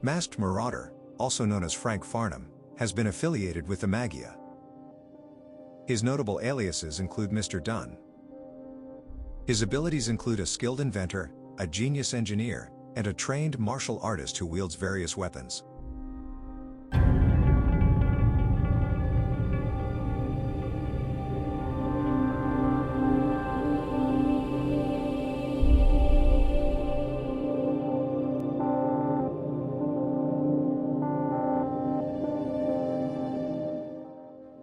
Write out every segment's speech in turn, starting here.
Masked Marauder, also known as Frank Farnham, has been affiliated with the Magia. His notable aliases include Mr. Dunn. His abilities include a skilled inventor, a genius engineer, and a trained martial artist who wields various weapons.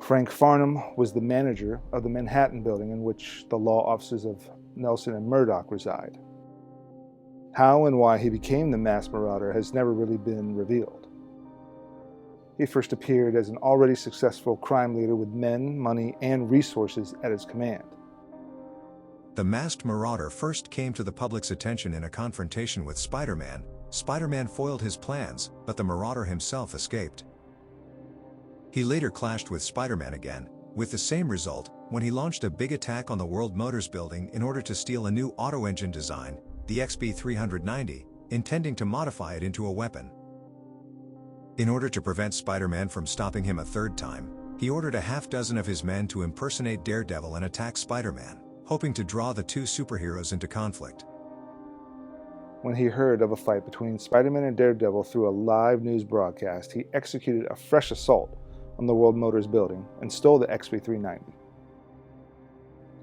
Frank Farnham was the manager of the Manhattan building in which the law offices of Nelson and Murdoch reside. How and why he became the Masked Marauder has never really been revealed. He first appeared as an already successful crime leader with men, money, and resources at his command. The Masked Marauder first came to the public's attention in a confrontation with Spider-Man. Spider-Man foiled his plans, but the Marauder himself escaped. He later clashed with Spider-Man again, with the same result, when he launched a big attack on the World Motors building in order to steal a new auto engine design, the XB390, intending to modify it into a weapon. In order to prevent Spider-Man from stopping him a third time, he ordered a half-dozen of his men to impersonate Daredevil and attack Spider-Man, hoping to draw the two superheroes into conflict. When he heard of a fight between Spider-Man and Daredevil through a live news broadcast, he executed a fresh assault on the World Motors building and stole the XB390.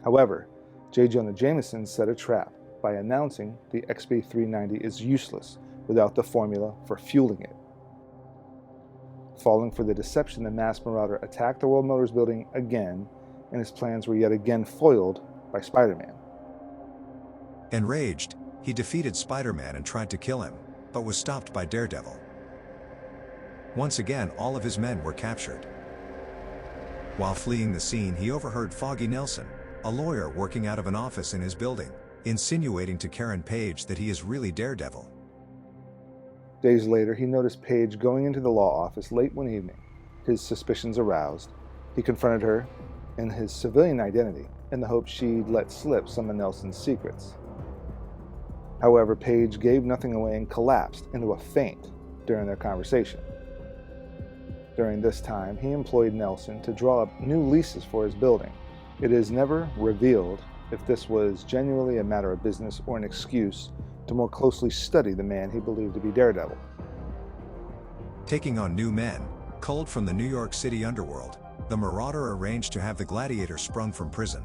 However, J. Jonah Jameson set a trap by announcing the XB390 is useless without the formula for fueling it. Falling for the deception, the Masked Marauder attacked the World Motors building again, and his plans were yet again foiled by Spider-Man. Enraged, he defeated Spider-Man and tried to kill him, but was stopped by Daredevil. Once again, all of his men were captured. While fleeing the scene, he overheard Foggy Nelson, a lawyer working out of an office in his building, insinuating to Karen Page that he is really Daredevil. Days later, he noticed Page going into the law office late one evening. His suspicions aroused, he confronted her in his civilian identity in the hope she'd let slip some of Nelson's secrets. However, Page gave nothing away and collapsed into a faint during their conversation. During this time, he employed Nelson to draw up new leases for his building. It is never revealed if this was genuinely a matter of business or an excuse to more closely study the man he believed to be Daredevil. Taking on new men, culled from the New York City underworld, the Marauder arranged to have the Gladiator sprung from prison.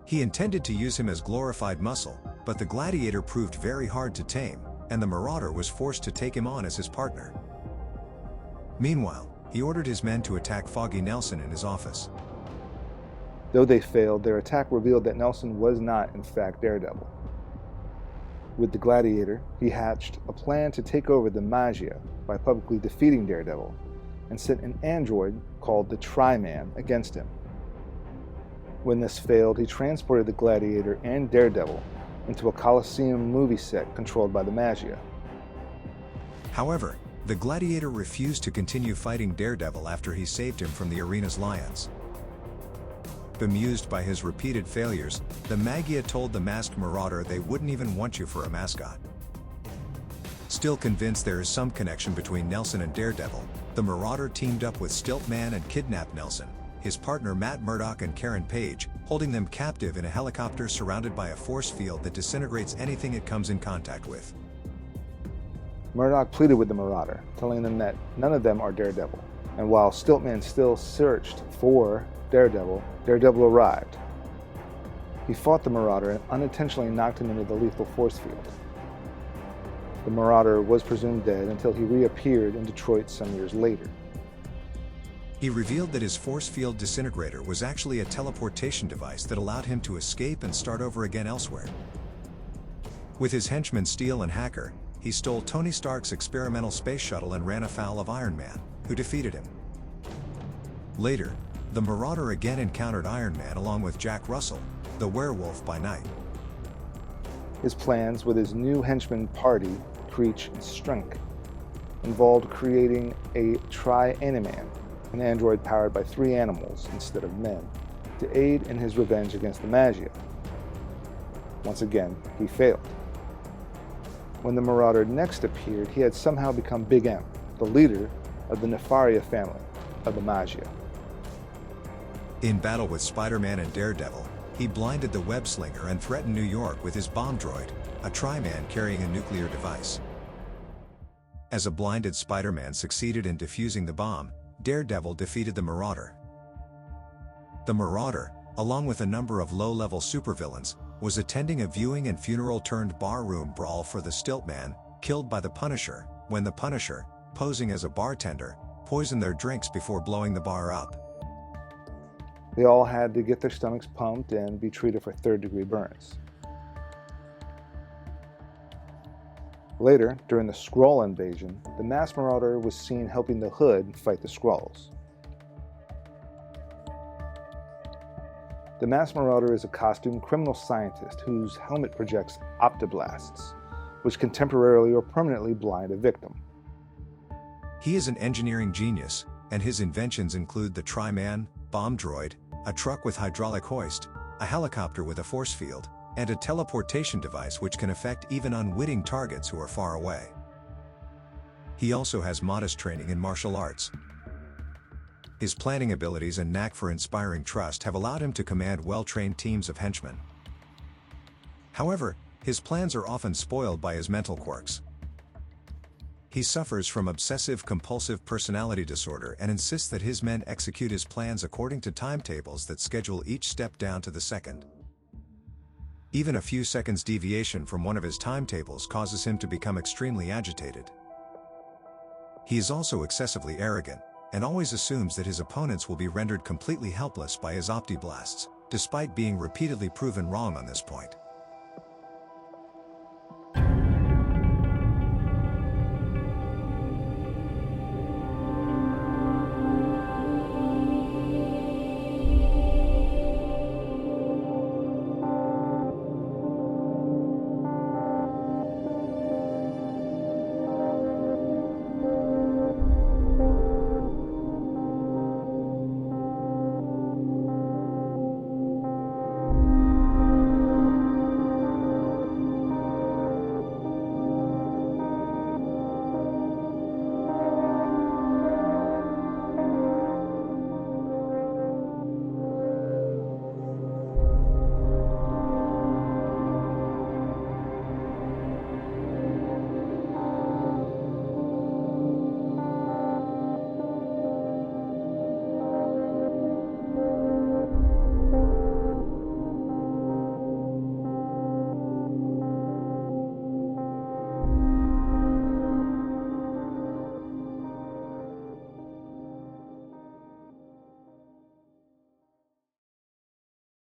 He intended to use him as glorified muscle, but the Gladiator proved very hard to tame, and the Marauder was forced to take him on as his partner. Meanwhile, he ordered his men to attack Foggy Nelson in his office. Though they failed, their attack revealed that Nelson was not, in fact, Daredevil. With the Gladiator, he hatched a plan to take over the Magia by publicly defeating Daredevil, and sent an android called the Tri-Man against him. When this failed, he transported the Gladiator and Daredevil into a Coliseum movie set controlled by the Magia. However, the Gladiator refused to continue fighting Daredevil after he saved him from the arena's lions. Bemused by his repeated failures, the Magia told the Masked Marauder they wouldn't even want you for a mascot. Still convinced there is some connection between Nelson and Daredevil, the Marauder teamed up with Stiltman and kidnapped Nelson, his partner Matt Murdock and Karen Page, holding them captive in a helicopter surrounded by a force field that disintegrates anything it comes in contact with. Murdock pleaded with the Marauder, telling them that none of them are Daredevil, and while Stiltman still searched for Daredevil, Daredevil arrived. He fought the Marauder and unintentionally knocked him into the lethal force field. The Marauder was presumed dead until he reappeared in Detroit some years later. He revealed that his force field disintegrator was actually a teleportation device that allowed him to escape and start over again elsewhere. With his henchmen Steel and Hacker, he stole Tony Stark's experimental space shuttle and ran afoul of Iron Man, who defeated him. Later, the Marauder again encountered Iron Man along with Jack Russell, the werewolf by night. His plans with his new henchman party, Creech and Strink, involved creating a Tri-Animan, an android powered by 3 animals instead of men, to aid in his revenge against the Magia. Once again, he failed. When the Marauder next appeared, he had somehow become Big M, the leader of the Nefaria family of the Magia. In battle with Spider-Man and Daredevil, he blinded the web-slinger and threatened New York with his bomb droid, a Tri-Man carrying a nuclear device. As a blinded Spider-Man succeeded in defusing the bomb, Daredevil defeated the Marauder. The Marauder, along with a number of low-level supervillains, was attending a viewing and funeral-turned-barroom brawl for the Stiltman, killed by the Punisher, when the Punisher, posing as a bartender, poisoned their drinks before blowing the bar up. They all had to get their stomachs pumped and be treated for third-degree burns. Later, during the Skrull invasion, the Masked Marauder was seen helping the Hood fight the Skrulls. The Masked Marauder is a costumed criminal scientist whose helmet projects optoblasts, which can temporarily or permanently blind a victim. He is an engineering genius, and his inventions include the Tri-Man, bomb droid, a truck with hydraulic hoist, a helicopter with a force field, and a teleportation device which can affect even unwitting targets who are far away. He also has modest training in martial arts. His planning abilities and knack for inspiring trust have allowed him to command well-trained teams of henchmen. However, his plans are often spoiled by his mental quirks. He suffers from obsessive-compulsive personality disorder and insists that his men execute his plans according to timetables that schedule each step down to the second. Even a few seconds deviation from one of his timetables causes him to become extremely agitated. He is also excessively arrogant, and always assumes that his opponents will be rendered completely helpless by his optiblasts, despite being repeatedly proven wrong on this point.